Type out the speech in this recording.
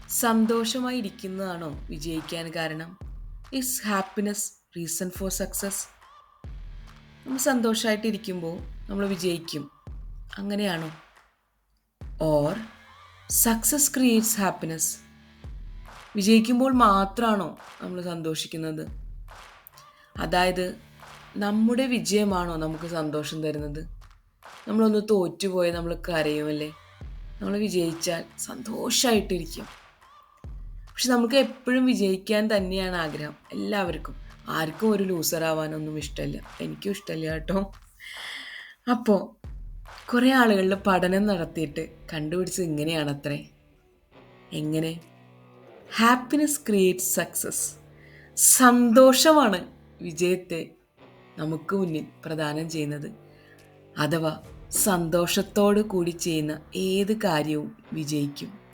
സന്തോഷമായി ഇരിക്കുന്നതാണോ വിജയിക്കാൻ കാരണം? Is happiness reason for success? നമ്മൾ സന്തോഷമായിട്ടിരിക്കുമ്പോൾ നമ്മൾ വിജയിക്കും, അങ്ങനെയാണോ? Or success creates happiness? വിജയിക്കുമ്പോൾ മാത്രമാണോ നമ്മൾ സന്തോഷിക്കുന്നത്? അതായത് നമ്മുടെ വിജയമാണോ നമുക്ക് സന്തോഷം തരുന്നത്? നമ്മളൊന്ന് തോറ്റുപോയാൽ നമ്മൾ കരയുമല്ലേ? നമ്മൾ വിജയിച്ചാൽ സന്തോഷമായിട്ടിരിക്കും. പക്ഷെ നമുക്ക് എപ്പോഴും വിജയിക്കാൻ തന്നെയാണ് ആഗ്രഹം, എല്ലാവർക്കും. ആർക്കും ഒരു ലൂസർ ആവാനൊന്നും ഇഷ്ടമല്ല, എനിക്കും ഇഷ്ടമല്ല കേട്ടോ. അപ്പോൾ കുറേ ആളുകളുടെ പഠനം നടത്തിയിട്ട് കണ്ടുപിടിച്ചത് ഇങ്ങനെയാണത്രേ. എങ്ങനെ? Happiness creates success. സന്തോഷമാണ് വിജയത്തെ നമുക്ക് മുന്നിൽ പ്രദാനം ചെയ്യുന്നത്. അഥവാ സന്തോഷത്തോടു കൂടി ചെയ്യുന്ന ഏത് കാര്യവും വിജയിക്കും.